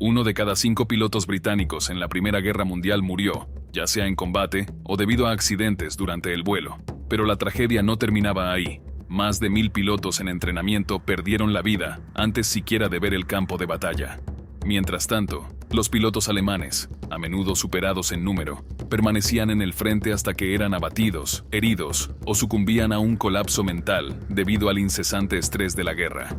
1 de cada 5 pilotos británicos en la Primera Guerra Mundial murió, ya sea en combate o debido a accidentes durante el vuelo. Pero la tragedia no terminaba ahí. Más de 1000 pilotos en entrenamiento perdieron la vida antes siquiera de ver el campo de batalla. Mientras tanto, los pilotos alemanes, a menudo superados en número, permanecían en el frente hasta que eran abatidos, heridos o sucumbían a un colapso mental debido al incesante estrés de la guerra.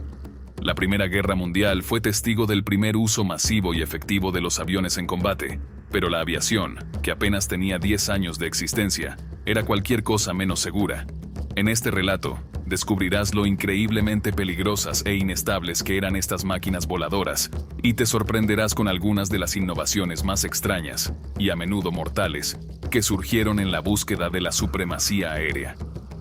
La Primera Guerra Mundial fue testigo del primer uso masivo y efectivo de los aviones en combate, pero la aviación, que apenas tenía 10 años de existencia, era cualquier cosa menos segura. En este relato, descubrirás lo increíblemente peligrosas e inestables que eran estas máquinas voladoras, y te sorprenderás con algunas de las innovaciones más extrañas, y a menudo mortales, que surgieron en la búsqueda de la supremacía aérea.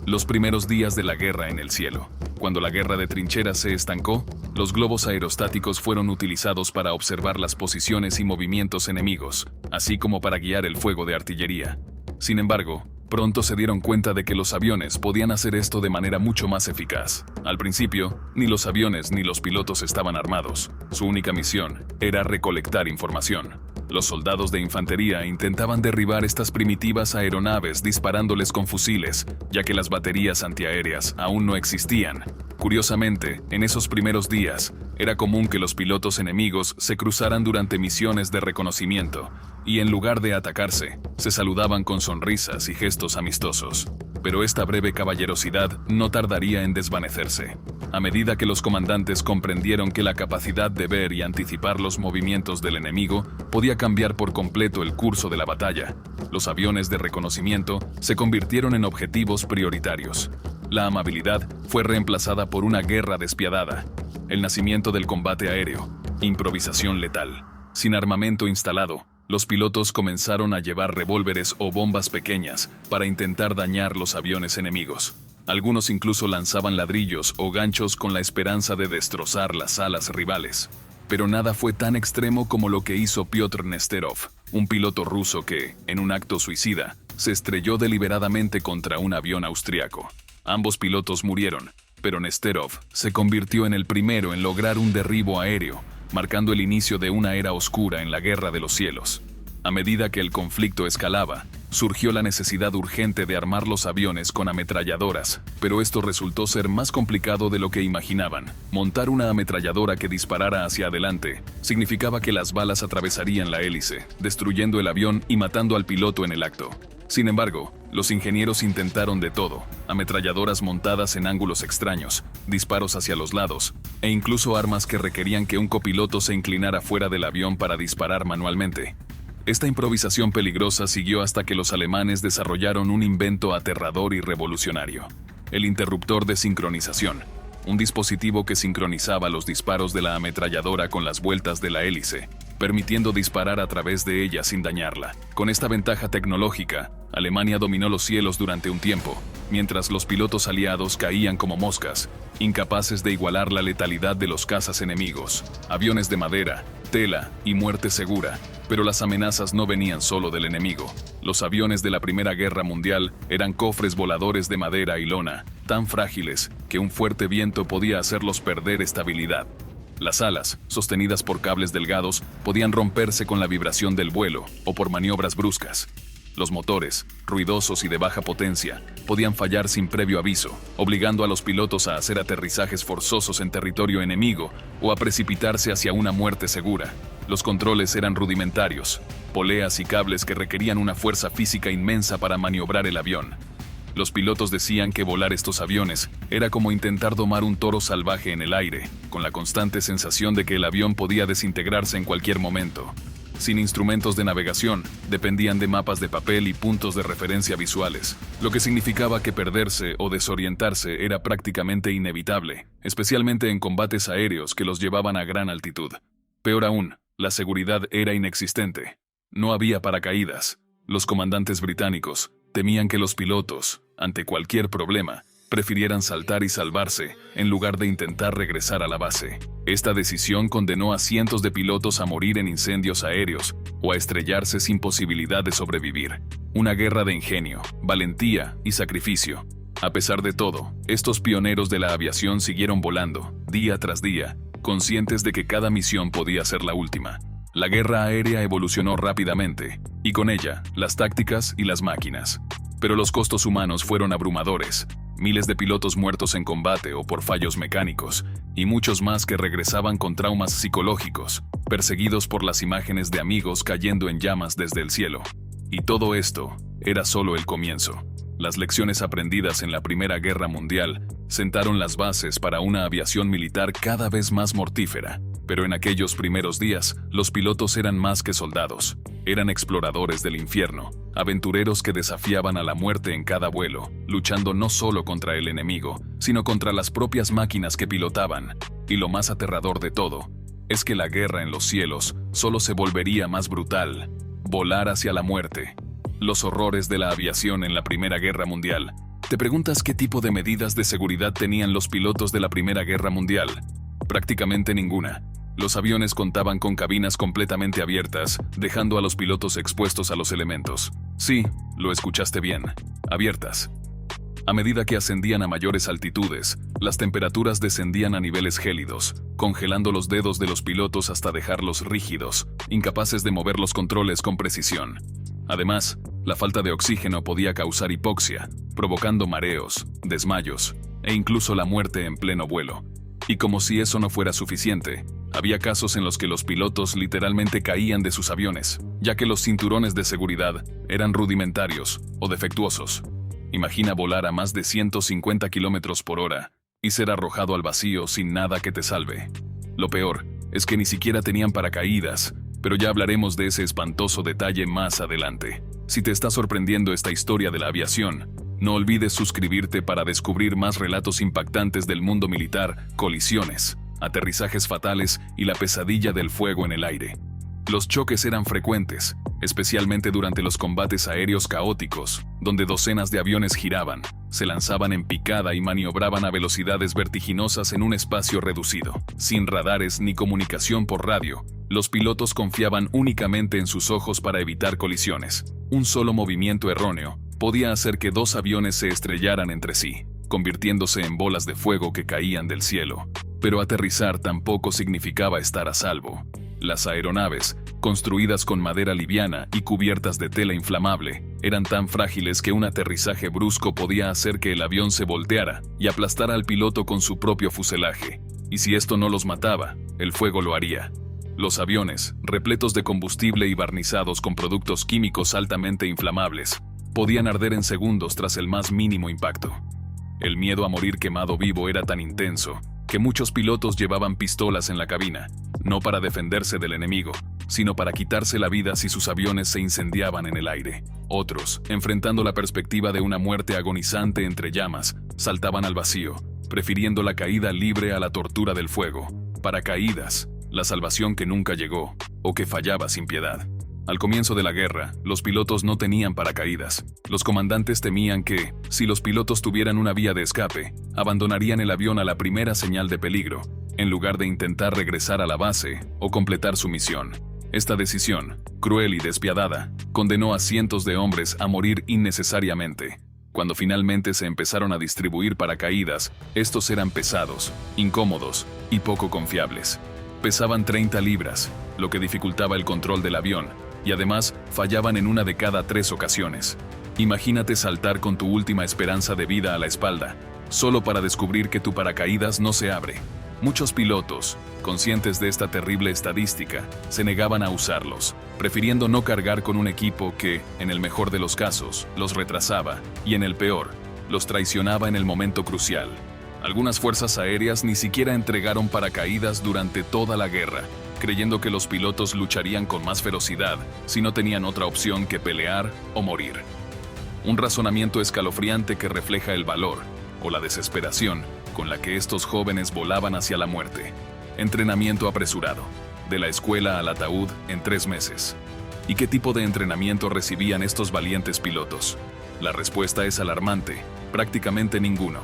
Los primeros días de la guerra en el cielo. Cuando la guerra de trincheras se estancó, los globos aerostáticos fueron utilizados para observar las posiciones y movimientos enemigos, así como para guiar el fuego de artillería. Sin embargo, pronto se dieron cuenta de que los aviones podían hacer esto de manera mucho más eficaz. Al principio, ni los aviones ni los pilotos estaban armados. Su única misión era recolectar información. Los soldados de infantería intentaban derribar estas primitivas aeronaves disparándoles con fusiles, ya que las baterías antiaéreas aún no existían. Curiosamente, en esos primeros días, era común que los pilotos enemigos se cruzaran durante misiones de reconocimiento, y en lugar de atacarse, se saludaban con sonrisas y gestos amistosos. Pero esta breve caballerosidad no tardaría en desvanecerse. A medida que los comandantes comprendieron que la capacidad de ver y anticipar los movimientos del enemigo podía cambiar por completo el curso de la batalla, los aviones de reconocimiento se convirtieron en objetivos prioritarios. La amabilidad fue reemplazada por una guerra despiadada. El nacimiento del combate aéreo, improvisación letal. Sin armamento instalado, los pilotos comenzaron a llevar revólveres o bombas pequeñas para intentar dañar los aviones enemigos. Algunos incluso lanzaban ladrillos o ganchos con la esperanza de destrozar las alas rivales. Pero nada fue tan extremo como lo que hizo Piotr Nesterov, un piloto ruso que, en un acto suicida, se estrelló deliberadamente contra un avión austriaco. Ambos pilotos murieron, pero Nesterov se convirtió en el primero en lograr un derribo aéreo, marcando el inicio de una era oscura en la Guerra de los Cielos. A medida que el conflicto escalaba, surgió la necesidad urgente de armar los aviones con ametralladoras, pero esto resultó ser más complicado de lo que imaginaban. Montar una ametralladora que disparara hacia adelante significaba que las balas atravesarían la hélice, destruyendo el avión y matando al piloto en el acto. Sin embargo, los ingenieros intentaron de todo: ametralladoras montadas en ángulos extraños, disparos hacia los lados, e incluso armas que requerían que un copiloto se inclinara fuera del avión para disparar manualmente. Esta improvisación peligrosa siguió hasta que los alemanes desarrollaron un invento aterrador y revolucionario: el interruptor de sincronización, un dispositivo que sincronizaba los disparos de la ametralladora con las vueltas de la hélice, permitiendo disparar a través de ella sin dañarla. Con esta ventaja tecnológica, Alemania dominó los cielos durante un tiempo, mientras los pilotos aliados caían como moscas, incapaces de igualar la letalidad de los cazas enemigos, aviones de madera, tela y muerte segura. Pero las amenazas no venían solo del enemigo. Los aviones de la Primera Guerra Mundial eran cofres voladores de madera y lona, tan frágiles que un fuerte viento podía hacerlos perder estabilidad. Las alas, sostenidas por cables delgados, podían romperse con la vibración del vuelo o por maniobras bruscas. Los motores, ruidosos y de baja potencia, podían fallar sin previo aviso, obligando a los pilotos a hacer aterrizajes forzosos en territorio enemigo o a precipitarse hacia una muerte segura. Los controles eran rudimentarios, poleas y cables que requerían una fuerza física inmensa para maniobrar el avión. Los pilotos decían que volar estos aviones era como intentar domar un toro salvaje en el aire, con la constante sensación de que el avión podía desintegrarse en cualquier momento. Sin instrumentos de navegación, dependían de mapas de papel y puntos de referencia visuales, lo que significaba que perderse o desorientarse era prácticamente inevitable, especialmente en combates aéreos que los llevaban a gran altitud. Peor aún, la seguridad era inexistente. No había paracaídas. Los comandantes británicos temían que los pilotos, ante cualquier problema, prefirieran saltar y salvarse en lugar de intentar regresar a la base. Esta decisión condenó a cientos de pilotos a morir en incendios aéreos o a estrellarse sin posibilidad de sobrevivir. Una guerra de ingenio, valentía y sacrificio. A pesar de todo, estos pioneros de la aviación siguieron volando, día tras día, conscientes de que cada misión podía ser la última. La guerra aérea evolucionó rápidamente, y con ella, las tácticas y las máquinas. Pero los costos humanos fueron abrumadores, miles de pilotos muertos en combate o por fallos mecánicos, y muchos más que regresaban con traumas psicológicos, perseguidos por las imágenes de amigos cayendo en llamas desde el cielo. Y todo esto era solo el comienzo. Las lecciones aprendidas en la Primera Guerra Mundial sentaron las bases para una aviación militar cada vez más mortífera. Pero en aquellos primeros días, los pilotos eran más que soldados. Eran exploradores del infierno, aventureros que desafiaban a la muerte en cada vuelo, luchando no solo contra el enemigo, sino contra las propias máquinas que pilotaban. Y lo más aterrador de todo, es que la guerra en los cielos solo se volvería más brutal. Volar hacia la muerte. Los horrores de la aviación en la Primera Guerra Mundial. ¿Te preguntas qué tipo de medidas de seguridad tenían los pilotos de la Primera Guerra Mundial? Prácticamente ninguna. Los aviones contaban con cabinas completamente abiertas, dejando a los pilotos expuestos a los elementos. Sí, lo escuchaste bien. Abiertas. A medida que ascendían a mayores altitudes, las temperaturas descendían a niveles gélidos, congelando los dedos de los pilotos hasta dejarlos rígidos, incapaces de mover los controles con precisión. Además, la falta de oxígeno podía causar hipoxia, provocando mareos, desmayos e incluso la muerte en pleno vuelo. Y como si eso no fuera suficiente, había casos en los que los pilotos literalmente caían de sus aviones, ya que los cinturones de seguridad eran rudimentarios o defectuosos. Imagina volar a más de 150 kilómetros por hora y ser arrojado al vacío sin nada que te salve. Lo peor es que ni siquiera tenían paracaídas, pero ya hablaremos de ese espantoso detalle más adelante. Si te está sorprendiendo esta historia de la aviación, no olvides suscribirte para descubrir más relatos impactantes del mundo militar, colisiones, aterrizajes fatales y la pesadilla del fuego en el aire. Los choques eran frecuentes, especialmente durante los combates aéreos caóticos, donde docenas de aviones giraban, se lanzaban en picada y maniobraban a velocidades vertiginosas en un espacio reducido. Sin radares ni comunicación por radio, los pilotos confiaban únicamente en sus ojos para evitar colisiones. Un solo movimiento erróneo podía hacer que dos aviones se estrellaran entre sí, convirtiéndose en bolas de fuego que caían del cielo. Pero aterrizar tampoco significaba estar a salvo. Las aeronaves, construidas con madera liviana y cubiertas de tela inflamable, eran tan frágiles que un aterrizaje brusco podía hacer que el avión se volteara y aplastara al piloto con su propio fuselaje. Y si esto no los mataba, el fuego lo haría. Los aviones, repletos de combustible y barnizados con productos químicos altamente inflamables, podían arder en segundos tras el más mínimo impacto. El miedo a morir quemado vivo era tan intenso que muchos pilotos llevaban pistolas en la cabina, no para defenderse del enemigo, sino para quitarse la vida si sus aviones se incendiaban en el aire. Otros, enfrentando la perspectiva de una muerte agonizante entre llamas, saltaban al vacío, prefiriendo la caída libre a la tortura del fuego. Paracaídas, la salvación que nunca llegó, o que fallaba sin piedad. Al comienzo de la guerra, los pilotos no tenían paracaídas. Los comandantes temían que, si los pilotos tuvieran una vía de escape, abandonarían el avión a la primera señal de peligro, en lugar de intentar regresar a la base o completar su misión. Esta decisión, cruel y despiadada, condenó a cientos de hombres a morir innecesariamente. Cuando finalmente se empezaron a distribuir paracaídas, estos eran pesados, incómodos y poco confiables. Pesaban 30 libras, lo que dificultaba el control del avión, y además fallaban en una de cada 3 ocasiones. Imagínate saltar con tu última esperanza de vida a la espalda, solo para descubrir que tu paracaídas no se abre. Muchos pilotos, conscientes de esta terrible estadística, se negaban a usarlos, prefiriendo no cargar con un equipo que, en el mejor de los casos, los retrasaba y, en el peor, los traicionaba en el momento crucial. Algunas fuerzas aéreas ni siquiera entregaron paracaídas durante toda la guerra, creyendo que los pilotos lucharían con más ferocidad si no tenían otra opción que pelear o morir. Un razonamiento escalofriante que refleja el valor, o la desesperación, con la que estos jóvenes volaban hacia la muerte. Entrenamiento apresurado, de la escuela al ataúd en 3 meses. ¿Y qué tipo de entrenamiento recibían estos valientes pilotos? La respuesta es alarmante, prácticamente ninguno.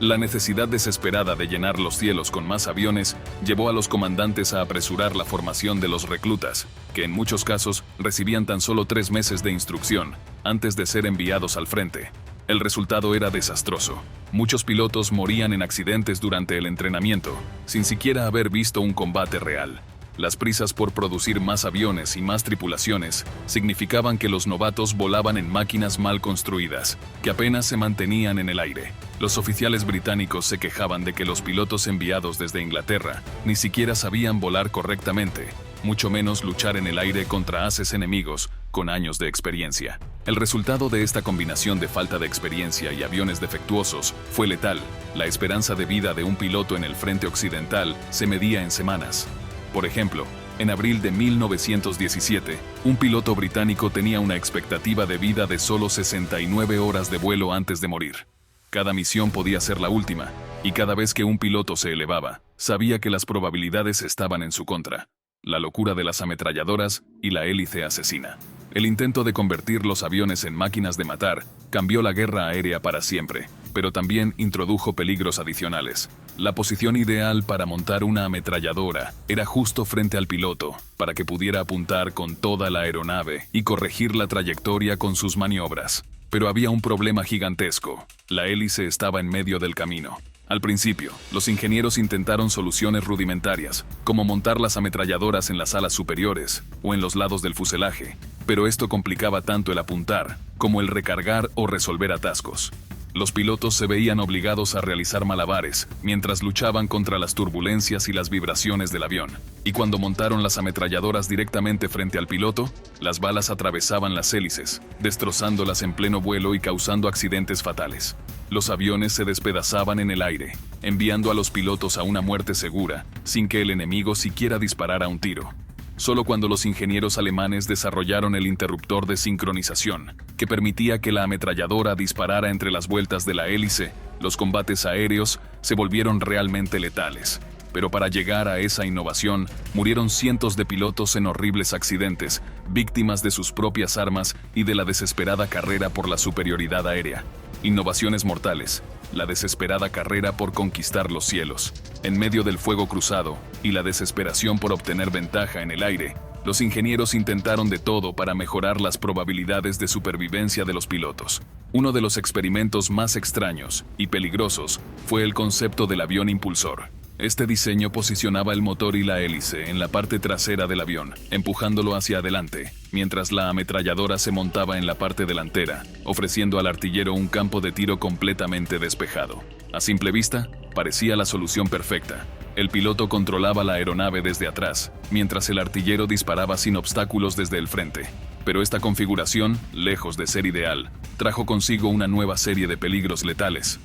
La necesidad desesperada de llenar los cielos con más aviones llevó a los comandantes a apresurar la formación de los reclutas, que en muchos casos recibían tan solo 3 meses de instrucción antes de ser enviados al frente. El resultado era desastroso. Muchos pilotos morían en accidentes durante el entrenamiento, sin siquiera haber visto un combate real. Las prisas por producir más aviones y más tripulaciones significaban que los novatos volaban en máquinas mal construidas, que apenas se mantenían en el aire. Los oficiales británicos se quejaban de que los pilotos enviados desde Inglaterra ni siquiera sabían volar correctamente, mucho menos luchar en el aire contra haces enemigos con años de experiencia. El resultado de esta combinación de falta de experiencia y aviones defectuosos fue letal. La esperanza de vida de un piloto en el frente occidental se medía en semanas. Por ejemplo, en abril de 1917, un piloto británico tenía una expectativa de vida de solo 69 horas de vuelo antes de morir. Cada misión podía ser la última, y cada vez que un piloto se elevaba, sabía que las probabilidades estaban en su contra. La locura de las ametralladoras y la hélice asesina. El intento de convertir los aviones en máquinas de matar cambió la guerra aérea para siempre, pero también introdujo peligros adicionales. La posición ideal para montar una ametralladora era justo frente al piloto, para que pudiera apuntar con toda la aeronave y corregir la trayectoria con sus maniobras. Pero había un problema gigantesco. La hélice estaba en medio del camino. Al principio, los ingenieros intentaron soluciones rudimentarias, como montar las ametralladoras en las alas superiores o en los lados del fuselaje, pero esto complicaba tanto el apuntar como el recargar o resolver atascos. Los pilotos se veían obligados a realizar malabares mientras luchaban contra las turbulencias y las vibraciones del avión. Y cuando montaron las ametralladoras directamente frente al piloto, las balas atravesaban las hélices, destrozándolas en pleno vuelo y causando accidentes fatales. Los aviones se despedazaban en el aire, enviando a los pilotos a una muerte segura, sin que el enemigo siquiera disparara un tiro. Solo cuando los ingenieros alemanes desarrollaron el interruptor de sincronización, que permitía que la ametralladora disparara entre las vueltas de la hélice, los combates aéreos se volvieron realmente letales. Pero para llegar a esa innovación, murieron cientos de pilotos en horribles accidentes, víctimas de sus propias armas y de la desesperada carrera por la superioridad aérea. Innovaciones mortales, la desesperada carrera por conquistar los cielos. En medio del fuego cruzado y la desesperación por obtener ventaja en el aire, los ingenieros intentaron de todo para mejorar las probabilidades de supervivencia de los pilotos. Uno de los experimentos más extraños y peligrosos fue el concepto del avión impulsor. Este diseño posicionaba el motor y la hélice en la parte trasera del avión, empujándolo hacia adelante, mientras la ametralladora se montaba en la parte delantera, ofreciendo al artillero un campo de tiro completamente despejado. A simple vista, parecía la solución perfecta. El piloto controlaba la aeronave desde atrás, mientras el artillero disparaba sin obstáculos desde el frente. Pero esta configuración, lejos de ser ideal, trajo consigo una nueva serie de peligros letales.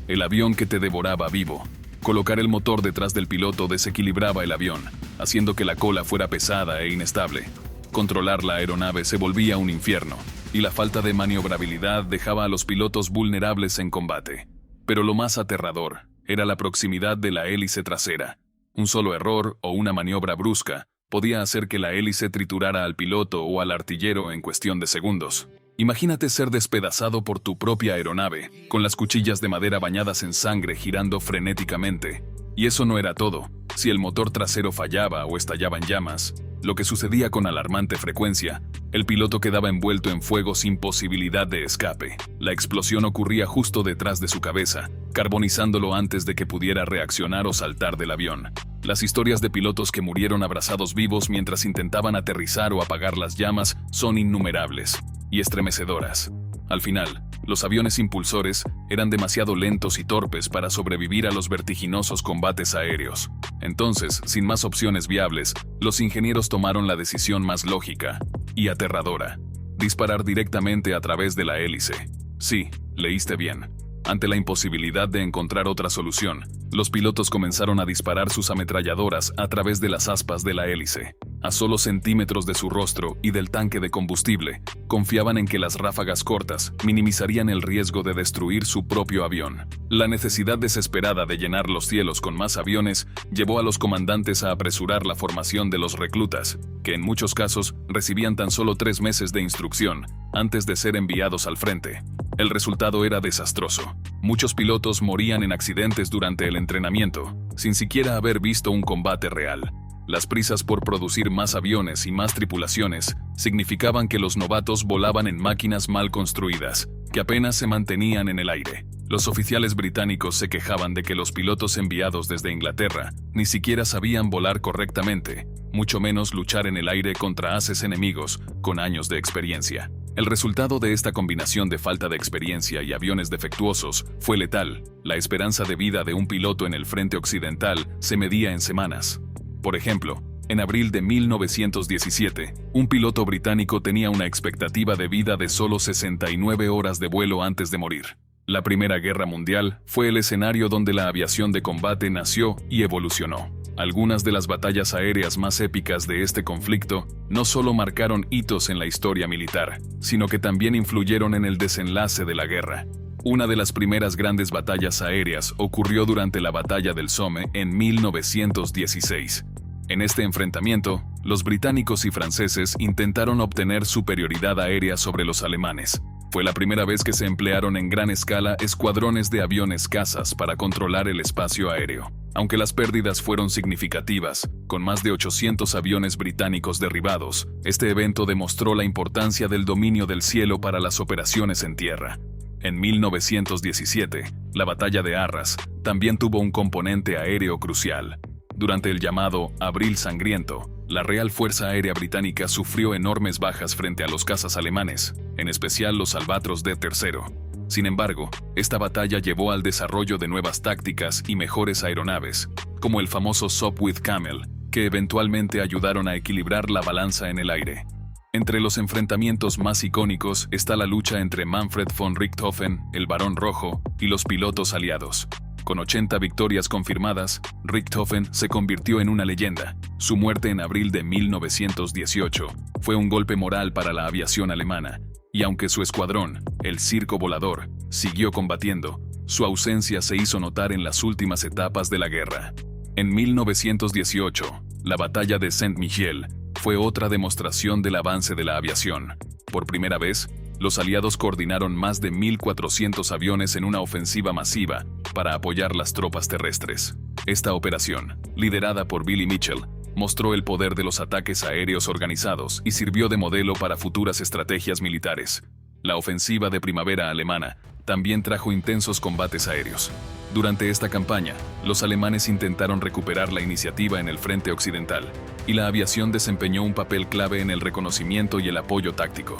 El avión que te devoraba vivo. Colocar el motor detrás del piloto desequilibraba el avión, haciendo que la cola fuera pesada e inestable. Controlar la aeronave se volvía un infierno, y la falta de maniobrabilidad dejaba a los pilotos vulnerables en combate. Pero lo más aterrador era la proximidad de la hélice trasera. Un solo error o una maniobra brusca podía hacer que la hélice triturara al piloto o al artillero en cuestión de segundos. Imagínate ser despedazado por tu propia aeronave, con las cuchillas de madera bañadas en sangre girando frenéticamente. Y eso no era todo. Si el motor trasero fallaba o estallaba en llamas, lo que sucedía con alarmante frecuencia, el piloto quedaba envuelto en fuego sin posibilidad de escape. La explosión ocurría justo detrás de su cabeza, carbonizándolo antes de que pudiera reaccionar o saltar del avión. Las historias de pilotos que murieron abrazados vivos mientras intentaban aterrizar o apagar las llamas son innumerables y estremecedoras. Al final, los aviones impulsores eran demasiado lentos y torpes para sobrevivir a los vertiginosos combates aéreos. Entonces, sin más opciones viables, los ingenieros tomaron la decisión más lógica y aterradora: disparar directamente a través de la hélice. Sí, leíste bien. Ante la imposibilidad de encontrar otra solución, los pilotos comenzaron a disparar sus ametralladoras a través de las aspas de la hélice. A solo centímetros de su rostro y del tanque de combustible, confiaban en que las ráfagas cortas minimizarían el riesgo de destruir su propio avión. La necesidad desesperada de llenar los cielos con más aviones llevó a los comandantes a apresurar la formación de los reclutas, que en muchos casos recibían tan solo 3 meses de instrucción antes de ser enviados al frente. El resultado era desastroso. Muchos pilotos morían en accidentes durante el entrenamiento, sin siquiera haber visto un combate real. Las prisas por producir más aviones y más tripulaciones significaban que los novatos volaban en máquinas mal construidas, que apenas se mantenían en el aire. Los oficiales británicos se quejaban de que los pilotos enviados desde Inglaterra ni siquiera sabían volar correctamente, mucho menos luchar en el aire contra haces enemigos con años de experiencia. El resultado de esta combinación de falta de experiencia y aviones defectuosos fue letal. La esperanza de vida de un piloto en el frente occidental se medía en semanas. Por ejemplo, en abril de 1917, un piloto británico tenía una expectativa de vida de solo 69 horas de vuelo antes de morir. La Primera Guerra Mundial fue el escenario donde la aviación de combate nació y evolucionó. Algunas de las batallas aéreas más épicas de este conflicto no solo marcaron hitos en la historia militar, sino que también influyeron en el desenlace de la guerra. Una de las primeras grandes batallas aéreas ocurrió durante la Batalla del Somme en 1916. En este enfrentamiento, los británicos y franceses intentaron obtener superioridad aérea sobre los alemanes. Fue la primera vez que se emplearon en gran escala escuadrones de aviones cazas para controlar el espacio aéreo. Aunque las pérdidas fueron significativas, con más de 800 aviones británicos derribados, este evento demostró la importancia del dominio del cielo para las operaciones en tierra. En 1917, la Batalla de Arras también tuvo un componente aéreo crucial. Durante el llamado Abril Sangriento, la Real Fuerza Aérea Británica sufrió enormes bajas frente a los cazas alemanes, en especial los Albatros D-III. Sin embargo, esta batalla llevó al desarrollo de nuevas tácticas y mejores aeronaves, como el famoso Sopwith Camel, que eventualmente ayudaron a equilibrar la balanza en el aire. Entre los enfrentamientos más icónicos está la lucha entre Manfred von Richthofen, el Barón Rojo, y los pilotos aliados. Con 80 victorias confirmadas, Richthofen se convirtió en una leyenda. Su muerte en abril de 1918 fue un golpe moral para la aviación alemana, y aunque su escuadrón, el Circo Volador, siguió combatiendo, su ausencia se hizo notar en las últimas etapas de la guerra. En 1918, la Batalla de Saint-Mihiel fue otra demostración del avance de la aviación. Por primera vez, los aliados coordinaron más de 1.400 aviones en una ofensiva masiva para apoyar las tropas terrestres. Esta operación, liderada por Billy Mitchell, mostró el poder de los ataques aéreos organizados y sirvió de modelo para futuras estrategias militares. La ofensiva de primavera alemana también trajo intensos combates aéreos. Durante esta campaña, los alemanes intentaron recuperar la iniciativa en el frente occidental, y la aviación desempeñó un papel clave en el reconocimiento y el apoyo táctico.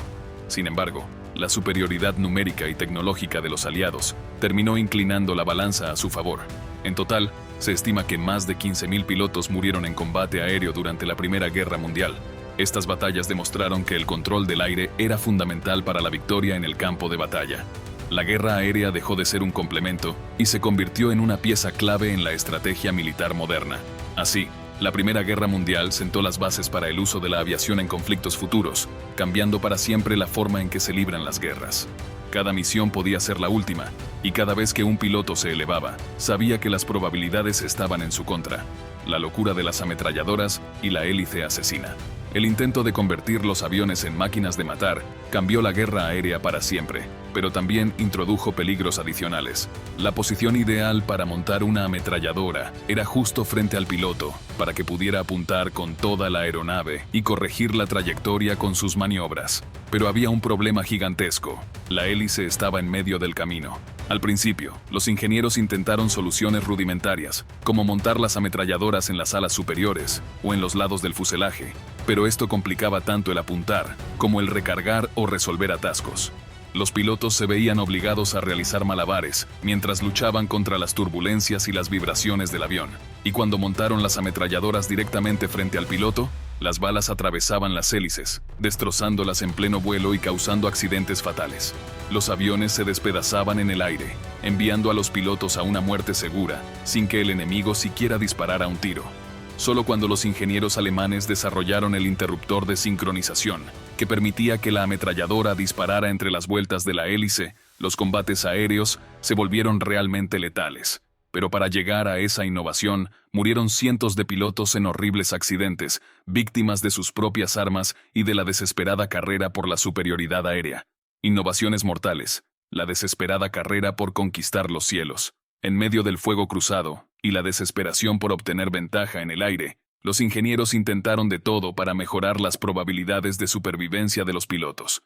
Sin embargo, la superioridad numérica y tecnológica de los aliados terminó inclinando la balanza a su favor. En total, se estima que más de 15.000 pilotos murieron en combate aéreo durante la Primera Guerra Mundial. Estas batallas demostraron que el control del aire era fundamental para la victoria en el campo de batalla. La guerra aérea dejó de ser un complemento y se convirtió en una pieza clave en la estrategia militar moderna. Así, la Primera Guerra Mundial sentó las bases para el uso de la aviación en conflictos futuros, cambiando para siempre la forma en que se libran las guerras. Cada misión podía ser la última, y cada vez que un piloto se elevaba, sabía que las probabilidades estaban en su contra. La locura de las ametralladoras y la hélice asesina. El intento de convertir los aviones en máquinas de matar cambió la guerra aérea para siempre, pero también introdujo peligros adicionales. La posición ideal para montar una ametralladora era justo frente al piloto, para que pudiera apuntar con toda la aeronave y corregir la trayectoria con sus maniobras. Pero había un problema gigantesco. La hélice estaba en medio del camino. Al principio, los ingenieros intentaron soluciones rudimentarias, como montar las ametralladoras en las alas superiores o en los lados del fuselaje, pero esto complicaba tanto el apuntar como el recargar o resolver atascos. Los pilotos se veían obligados a realizar malabares mientras luchaban contra las turbulencias y las vibraciones del avión, y cuando montaron las ametralladoras directamente frente al piloto, las balas atravesaban las hélices, destrozándolas en pleno vuelo y causando accidentes fatales. Los aviones se despedazaban en el aire, enviando a los pilotos a una muerte segura, sin que el enemigo siquiera disparara un tiro. Solo cuando los ingenieros alemanes desarrollaron el interruptor de sincronización, que permitía que la ametralladora disparara entre las vueltas de la hélice, los combates aéreos se volvieron realmente letales. Pero para llegar a esa innovación, murieron cientos de pilotos en horribles accidentes, víctimas de sus propias armas y de la desesperada carrera por la superioridad aérea. Innovaciones mortales, la desesperada carrera por conquistar los cielos. En medio del fuego cruzado y la desesperación por obtener ventaja en el aire, los ingenieros intentaron de todo para mejorar las probabilidades de supervivencia de los pilotos.